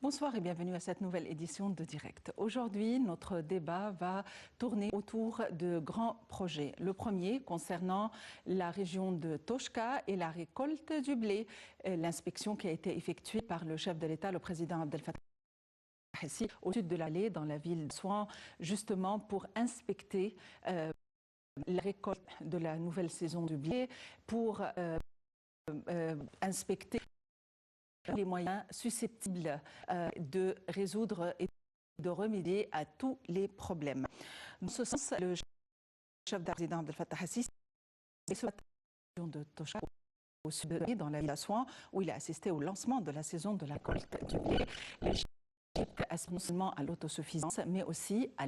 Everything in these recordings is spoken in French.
Bonsoir et bienvenue à cette nouvelle édition de Direct. Aujourd'hui, notre débat va tourner autour de grands projets. Le premier concernant la région de Toshka et la récolte du blé. L'inspection qui a été effectuée par le chef de l'État, le président Abdel Fattah el-Sisi, au sud de l'Allée, dans la ville de Souan, justement pour inspecter la récolte de la nouvelle saison du blé, pour inspecter les moyens susceptibles de résoudre et de remédier à tous les problèmes. Dans ce sens, le chef d'État président Abdel Fattah el-Sisi est sur la région de Toshka, au sud de l'Allée, dans la ville d'Assouan, où il a assisté au lancement de la saison de la récolte du blé. L'Égypte aspire non seulement à l'autosuffisance, mais aussi à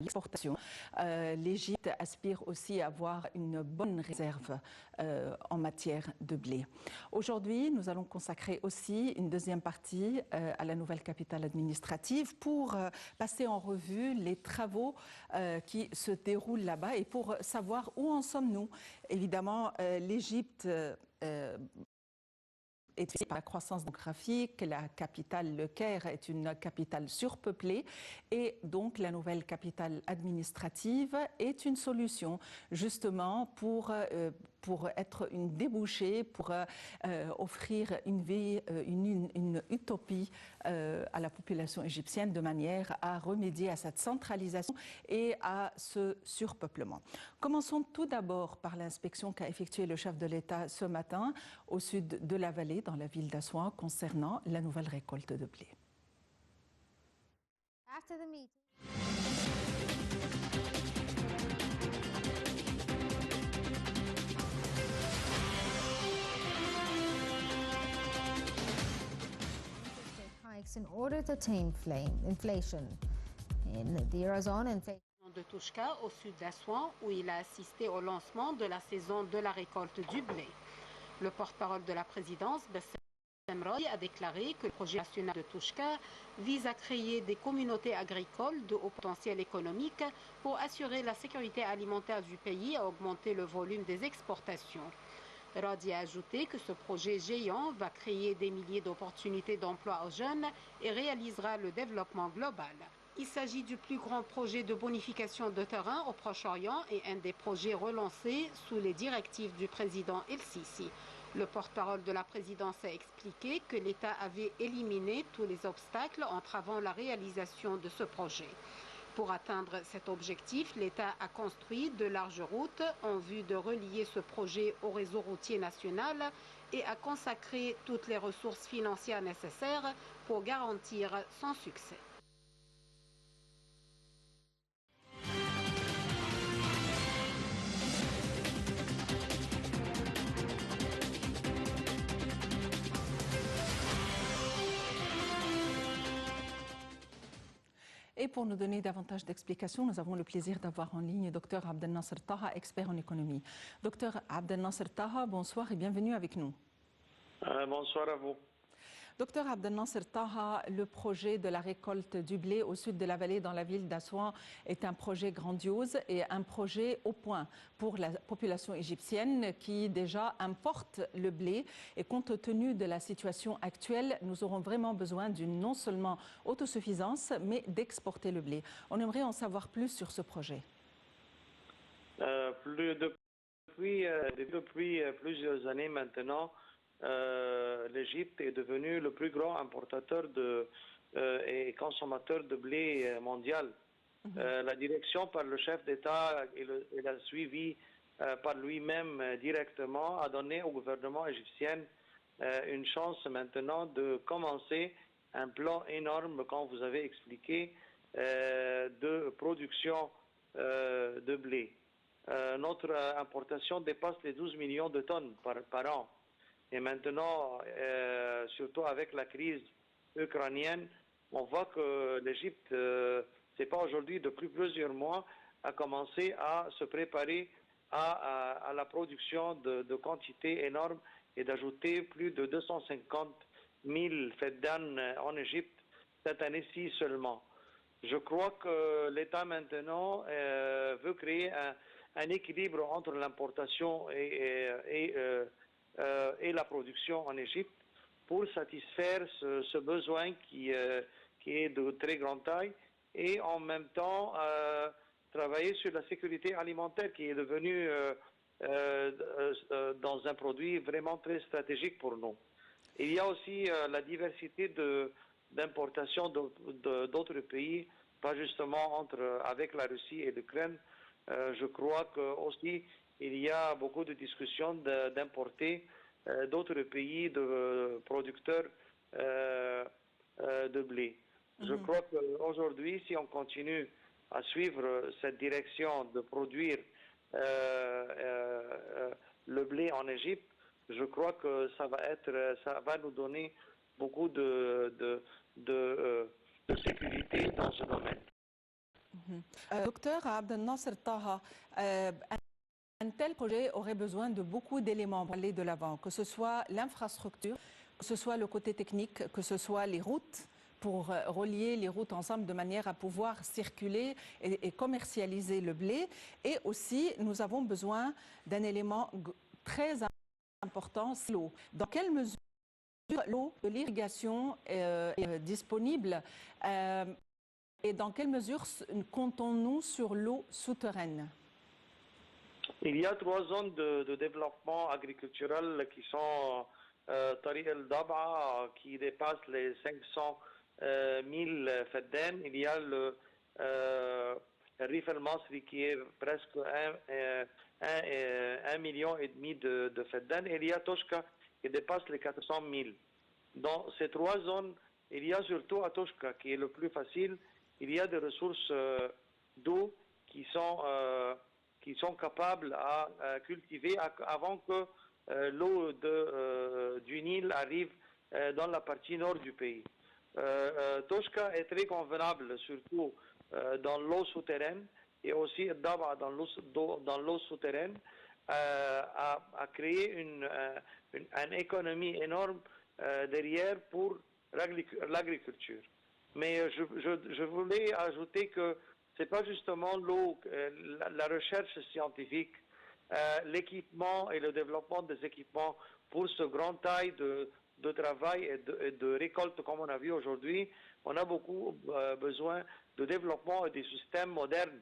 l'exportation. L'Égypte aspire aussi à avoir une bonne réserve en matière de blé. Aujourd'hui, nous allons consacrer aussi une deuxième partie à la nouvelle capitale administrative pour passer en revue les travaux qui se déroulent là-bas et pour savoir où en sommes-nous. Évidemment, l'Égypte est par la croissance démographique, la capitale, le Caire, est une capitale surpeuplée et donc la nouvelle capitale administrative est une solution justement pour être une débouchée, pour offrir une vie, une utopie à la population égyptienne de manière à remédier à cette centralisation et à ce surpeuplement. Commençons tout d'abord par l'inspection qu'a effectuée le chef de l'État ce matin au sud de la vallée, dans la ville d'Assouan, concernant la nouvelle récolte de blé. After the meeting. Hikes in order to tame inflation in the Eurozone inflation. De Toshka, au sud d'Assouan, où il a assisté au lancement de la saison de la récolte du blé. Le porte-parole de la présidence, Bassem Roy, a déclaré que le projet national de Toshka vise à créer des communautés agricoles de haut potentiel économique pour assurer la sécurité alimentaire du pays et augmenter le volume des exportations. Radi a ajouté que ce projet géant va créer des milliers d'opportunités d'emploi aux jeunes et réalisera le développement global. Il s'agit du plus grand projet de bonification de terrain au Proche-Orient et un des projets relancés sous les directives du président El-Sisi. Le porte-parole de la présidence a expliqué que l'État avait éliminé tous les obstacles entravant la réalisation de ce projet. Pour atteindre cet objectif, l'État a construit de larges routes en vue de relier ce projet au réseau routier national et a consacré toutes les ressources financières nécessaires pour garantir son succès. Et pour nous donner davantage d'explications, nous avons le plaisir d'avoir en ligne Dr Abdel Nasser Taha, expert en économie. Dr Abdel Nasser Taha, bonsoir et bienvenue avec nous. Bonsoir à vous. Docteur Abdel Nasser Taha, le projet de la récolte du blé au sud de la vallée dans la ville d'Assouan est un projet grandiose et un projet au point pour la population égyptienne qui déjà importe le blé. Et compte tenu de la situation actuelle, nous aurons vraiment besoin d'une non seulement autosuffisance, mais d'exporter le blé. On aimerait en savoir plus sur ce projet. Depuis plusieurs années maintenant, l'Égypte est devenue le plus grand importateur et consommateur de blé mondial. La direction par le chef d'État et la suivi par lui-même directement a donné au gouvernement égyptien une chance maintenant de commencer un plan énorme, comme vous avez expliqué, de production de blé. Notre importation dépasse les 12 millions de tonnes par an. Et maintenant, surtout avec la crise ukrainienne, on voit que l'Égypte, c'est pas aujourd'hui, depuis plusieurs mois, a commencé à se préparer à la production de quantités énormes et d'ajouter plus de 250 000 feddan en Égypte cette année-ci seulement. Je crois que l'État maintenant veut créer un équilibre entre l'importation et la production en Égypte. pour satisfaire ce besoin qui est de très grande taille et en même temps travailler sur la sécurité alimentaire qui est devenue dans un produit vraiment très stratégique pour nous. Il y a aussi la diversité d'importation d'autres pays, pas justement avec la Russie et l'Ukraine. Je crois qu'aussi il y a beaucoup de discussions d'importer d'autres pays de producteurs de blé. Je crois qu'aujourd'hui, si on continue à suivre cette direction de produire le blé en Égypte, je crois que ça va nous donner beaucoup de sécurité dans ce domaine. Docteur Abdel Nasser Taha, un tel projet aurait besoin de beaucoup d'éléments pour aller de l'avant, que ce soit l'infrastructure, que ce soit le côté technique, que ce soit les routes, pour relier les routes ensemble de manière à pouvoir circuler et commercialiser le blé. Et aussi, nous avons besoin d'un élément très important, c'est l'eau. Dans quelle mesure l'eau de l'irrigation est disponible et dans quelle mesure comptons-nous sur l'eau souterraine? Il y a 3 zones de développement agriculturel qui sont Tariq el-Dab'a qui dépasse les 500 000 fedden. Il y a le Rif el-Masri qui est presque 1,5 million de fedden. Et il y a Toshka qui dépasse les 400 000. Dans ces 3 zones, il y a surtout à Toshka qui est le plus facile. Il y a des ressources d'eau qui sont capables à cultiver avant que l'eau du Nil arrive dans la partie nord du pays. Toshka est très convenable, surtout dans l'eau souterraine, et aussi Daba dans l'eau souterraine, à créer une économie énorme derrière pour l'agriculture. Mais je voulais ajouter que ce n'est pas justement l'eau, la recherche scientifique, l'équipement et le développement des équipements pour ce grand taille de travail et de récolte comme on a vu aujourd'hui. On a beaucoup besoin de développement et des systèmes modernes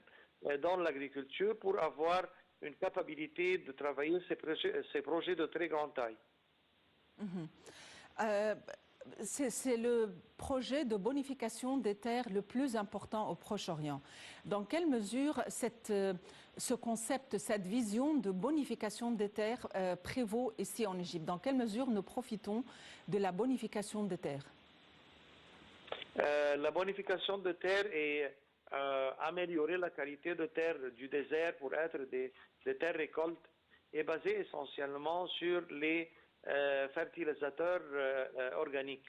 dans l'agriculture pour avoir une capacité de travailler ces projets de très grande taille. C'est le projet de bonification des terres le plus important au Proche-Orient. Dans quelle mesure ce concept, cette vision de bonification des terres prévaut ici en Égypte? Dans quelle mesure nous profitons de la bonification des terres? La bonification de terres est améliorer la qualité de terre du désert pour être des terres récoltes est basée essentiellement sur les fertilisateurs organiques.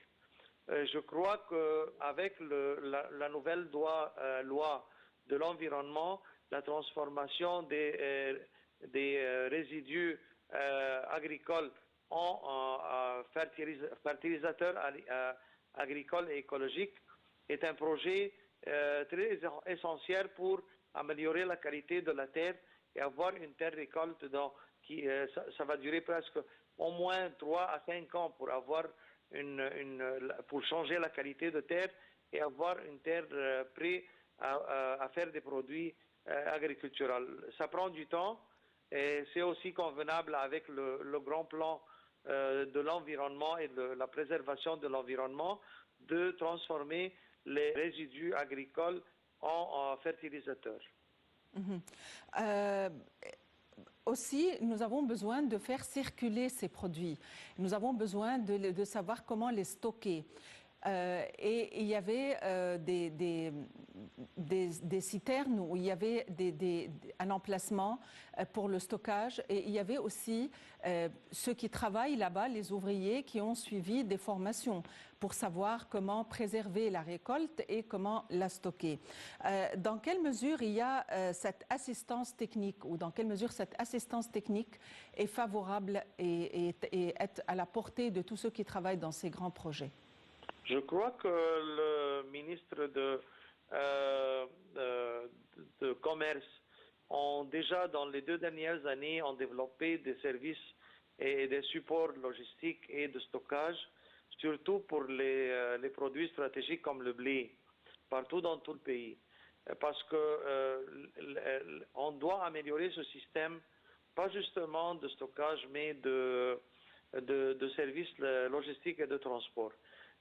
Je crois qu'avec la nouvelle loi de l'environnement, la transformation des résidus agricoles en fertilisateurs agricoles et écologiques est un projet très essentiel pour améliorer la qualité de la terre et avoir une terre récolte ça va durer presque au moins 3 à 5 ans pour avoir pour changer la qualité de terre et avoir une terre prête à faire des produits agriculturels. Ça prend du temps et c'est aussi convenable avec le grand plan de l'environnement et de la préservation de l'environnement de transformer les résidus agricoles en fertilisateurs. Aussi, nous avons besoin de faire circuler ces produits. Nous avons besoin de savoir comment les stocker. Et il y avait des citernes où il y avait un emplacement pour le stockage. Et il y avait aussi ceux qui travaillent là-bas, les ouvriers, qui ont suivi des formations pour savoir comment préserver la récolte et comment la stocker. Dans quelle mesure il y a cette assistance technique ou dans quelle mesure cette assistance technique est favorable et est à la portée de tous ceux qui travaillent dans ces grands projets? Je crois que le ministre de Commerce ont déjà, dans les 2 dernières années, ont développé des services et des supports logistiques et de stockage surtout pour les produits stratégiques comme le blé, partout dans tout le pays. Parce qu'on doit améliorer ce système, pas justement de stockage, mais de services logistiques et de transport.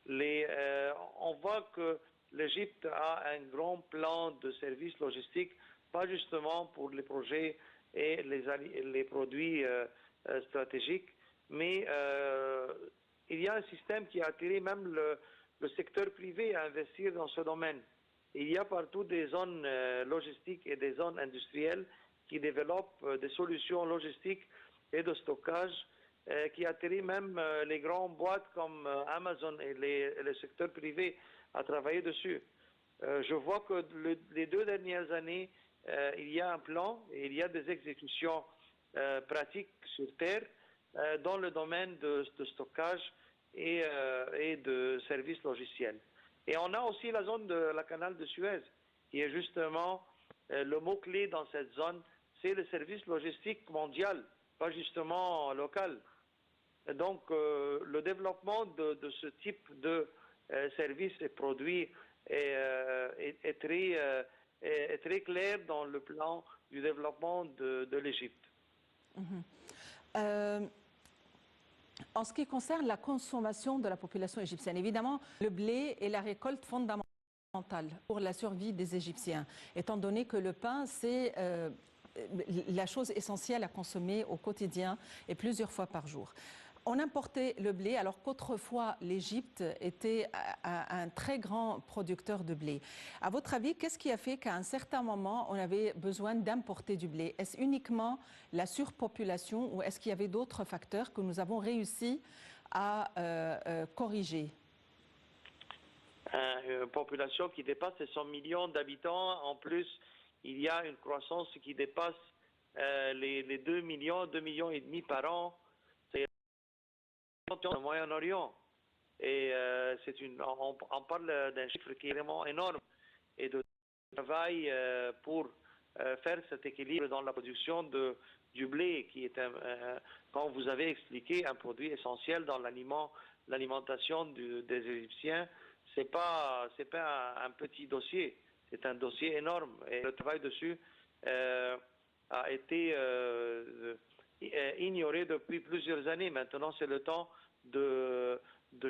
On voit que l'Égypte a un grand plan de services logistiques, pas justement pour les projets et les produits stratégiques, mais il y a un système qui a attiré même le secteur privé à investir dans ce domaine. Il y a partout des zones logistiques et des zones industrielles qui développent des solutions logistiques et de stockage qui attirent même les grandes boîtes comme Amazon et le secteur privé à travailler dessus. Je vois que les 2 dernières années, il y a un plan et il y a des exécutions pratiques sur terre dans le domaine de stockage et de services logiciels. Et on a aussi la zone de la canal de Suez, qui est justement le mot-clé dans cette zone, c'est le service logistique mondial, pas justement local. Et donc le développement de ce type de services et produits est très clair dans le plan du développement de l'Égypte. En ce qui concerne la consommation de la population égyptienne, évidemment, le blé est la récolte fondamentale pour la survie des Égyptiens, étant donné que le pain, c'est la chose essentielle à consommer au quotidien et plusieurs fois par jour. On importait le blé alors qu'autrefois l'Égypte était un très grand producteur de blé. À votre avis, qu'est-ce qui a fait qu'à un certain moment on avait besoin d'importer du blé? Est-ce uniquement la surpopulation ou est-ce qu'il y avait d'autres facteurs que nous avons réussi à corriger? Une population qui dépasse les 100 millions d'habitants. En plus, il y a une croissance qui dépasse les 2 millions, 2 millions et demi par an. Au Moyen-Orient. Et on parle d'un chiffre qui est vraiment énorme et de travail pour faire cet équilibre dans la production du blé, qui est, comme vous avez expliqué, un produit essentiel dans l'alimentation des Égyptiens. C'est pas un petit dossier, c'est un dossier énorme. Et le travail dessus a été ignoré depuis plusieurs années. Maintenant, c'est le temps de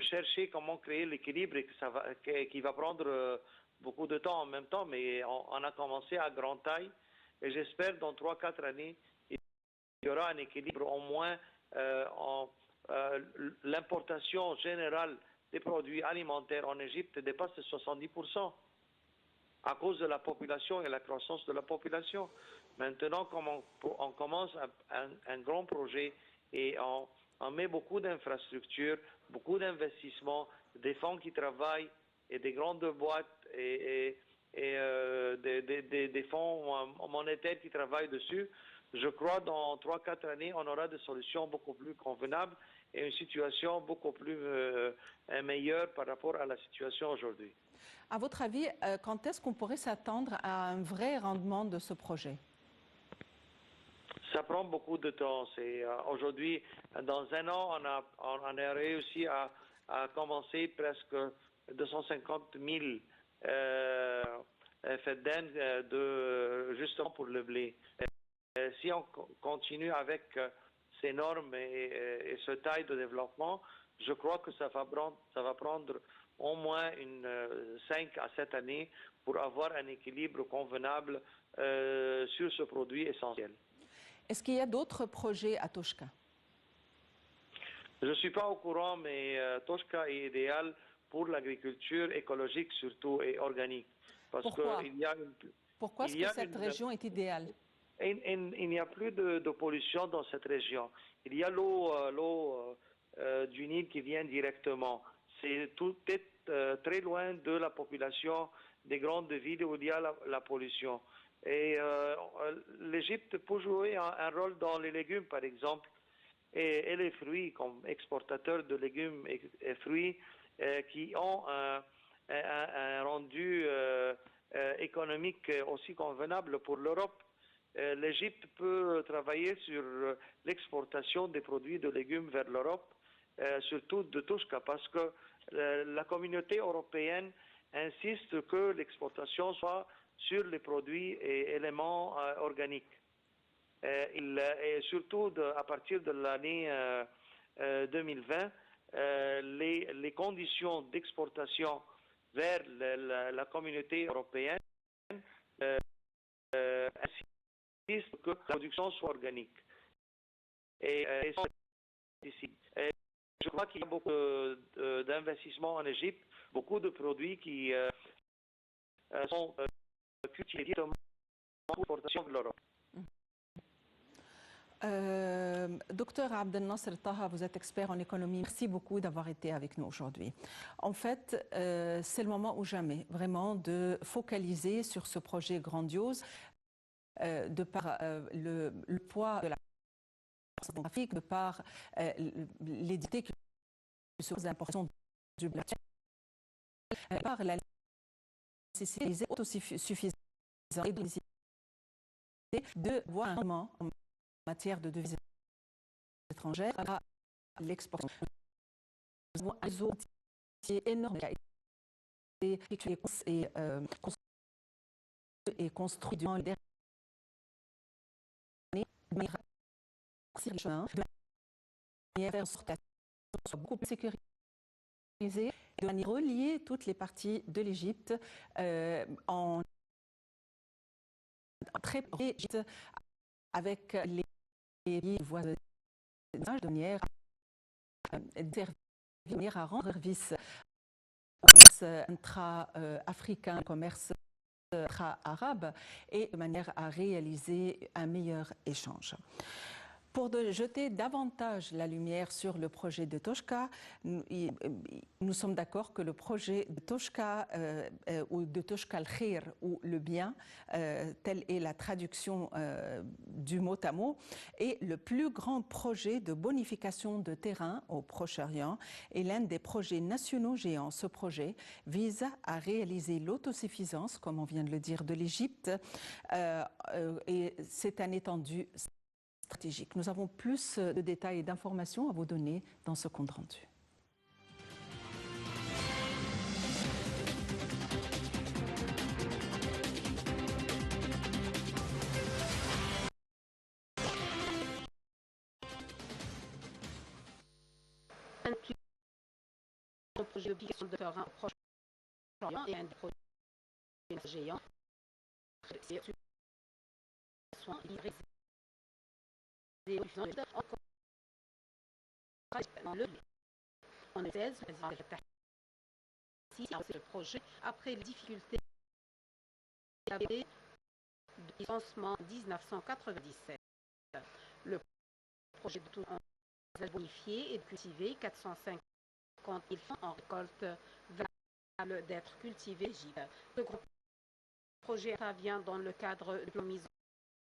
chercher comment créer l'équilibre et qui va prendre beaucoup de temps en même temps, mais on a commencé à grande taille et j'espère dans 3-4 années, il y aura un équilibre au moins l'importation générale des produits alimentaires en Égypte dépasse 70% à cause de la population et la croissance de la population. Maintenant, comme on commence un grand projet et on met beaucoup d'infrastructures, beaucoup d'investissements, des fonds qui travaillent et des grandes boîtes et des fonds monétaires qui travaillent dessus, je crois que dans 3-4 années, on aura des solutions beaucoup plus convenables et une situation beaucoup plus meilleure par rapport à la situation aujourd'hui. À votre avis, quand est-ce qu'on pourrait s'attendre à un vrai rendement de ce projet? Ça prend beaucoup de temps. Aujourd'hui, dans un an, on a réussi à commencer presque 250 000 fedden justement pour le blé. Si on continue avec ces normes et ce taille de développement, je crois que ça va prendre au moins 5 à 7 années pour avoir un équilibre convenable sur ce produit essentiel. Est-ce qu'il y a d'autres projets à Toshka? Je ne suis pas au courant, mais Toshka est idéal pour l'agriculture écologique surtout et organique. Pourquoi est-ce que cette région est idéale? Il n'y a plus de pollution dans cette région. Il y a l'eau du Nil qui vient directement. Tout est très loin de la population des grandes villes où il y a la pollution. Et l'Égypte peut jouer un rôle dans les légumes, par exemple, et les fruits, comme exportateur de légumes et fruits qui ont un rendu économique aussi convenable pour l'Europe. L'Égypte peut travailler sur l'exportation des produits de légumes vers l'Europe surtout de Touchka, parce que la communauté européenne insiste que l'exportation soit sur les produits et éléments organiques. Et surtout à partir de l'année 2020, les conditions d'exportation vers la communauté européenne insistent que la production soit organique. Et ici. Je crois qu'il y a beaucoup d'investissements en Égypte, beaucoup de produits qui sont cultivés directement pour l'exportation de l'Europe. Docteur Abdel Nasser Taha, vous êtes expert en économie. Merci beaucoup d'avoir été avec nous aujourd'hui. En fait, c'est le moment ou jamais, vraiment, de focaliser sur ce projet grandiose, de par le poids de la démographique, de par l'édité qui sur l'importation du blé, par la nécessité autosuffisante et de voir un moment en matière de devises étrangères à l'exportation. Nous avons un réseau énorme qui est construit durant les dernières années de manière soit beaucoup plus sécurisée et de manière relier toutes les parties de l'Égypte en très proche avec les pays voisins de manière à rendre service au commerce intra-africain, commerce intra-arabe et de manière à réaliser un meilleur échange. Pour jeter davantage la lumière sur le projet de Touchka, nous sommes d'accord que le projet de Touchka ou de Touchka al-Khir ou le bien, telle est la traduction du mot à mot, est le plus grand projet de bonification de terrain au Proche-Orient et l'un des projets nationaux géants. Ce projet vise à réaliser l'autosuffisance, comme on vient de le dire, de l'Égypte et c'est un étendu stratégique. Nous avons plus de détails et d'informations à vous donner dans ce compte rendu. Un projet d'obligation de terrain au Proche-Orient et un projet géant. En 2016, le projet, après les difficultés de lancement en 1997, le projet de tout bonifié et de cultiver 450 000 francs en récolte valables d'être cultivés. Ce gros projet intervient dans le cadre de la mise en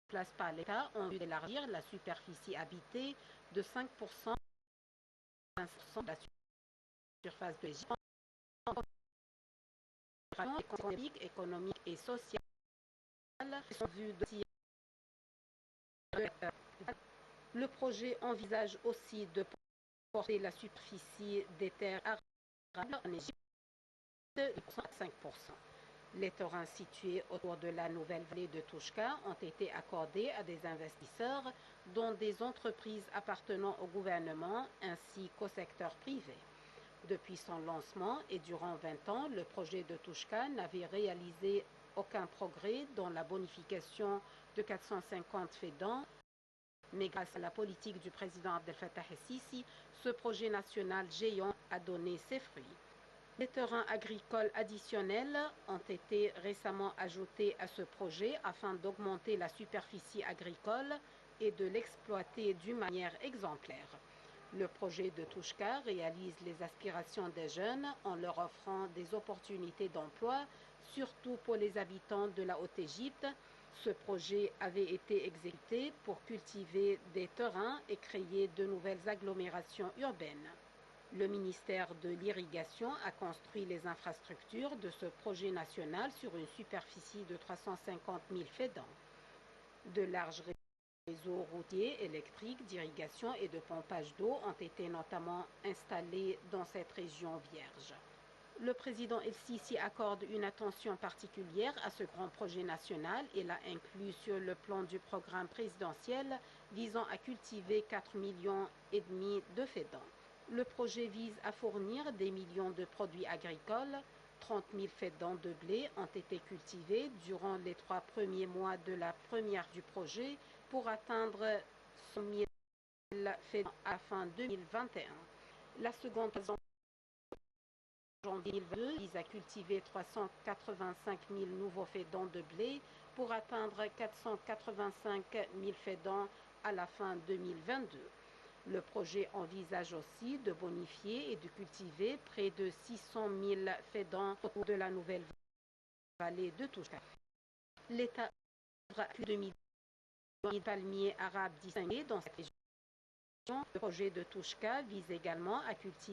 place par l'État en vue d'élargir la superficie habitée de 5% à 20% de la surface de l'Égypte. Économique et sociale en vue de le projet envisage aussi de porter la superficie des terres arables en Égypte de 5%. Les terrains situés autour de la nouvelle vallée de Touchka ont été accordés à des investisseurs, dont des entreprises appartenant au gouvernement ainsi qu'au secteur privé. Depuis son lancement et durant 20 ans, le projet de Touchka n'avait réalisé aucun progrès dans la bonification de 450 fédans, mais grâce à la politique du président Abdel Fattah el-Sisi, ce projet national géant a donné ses fruits. Des terrains agricoles additionnels ont été récemment ajoutés à ce projet afin d'augmenter la superficie agricole et de l'exploiter d'une manière exemplaire. Le projet de Touchka réalise les aspirations des jeunes en leur offrant des opportunités d'emploi, surtout pour les habitants de la Haute-Égypte. Ce projet avait été exécuté pour cultiver des terrains et créer de nouvelles agglomérations urbaines. Le ministère de l'Irrigation a construit les infrastructures de ce projet national sur une superficie de 350 000 fédans. De larges réseaux routiers, électriques, d'irrigation et de pompage d'eau ont été notamment installés dans cette région vierge. Le président El-Sisi accorde une attention particulière à ce grand projet national et l'a inclus sur le plan du programme présidentiel visant à cultiver 4,5 millions de fédans. Le projet vise à fournir des millions de produits agricoles. 30 000 fédans de blé ont été cultivés durant les 3 premiers mois de la première du projet pour atteindre 100 000 fédans à fin 2021. La seconde saison en 2022 vise à cultiver 385 000 nouveaux fédans de blé pour atteindre 485 000 fédans à la fin 2022. Le projet envisage aussi de bonifier et de cultiver près de 600 000 fédans autour de la nouvelle vallée de Touchka. L'État a plus de 1 million de palmiers arabes distingués dans cette région. Le projet de Touchka vise également à cultiver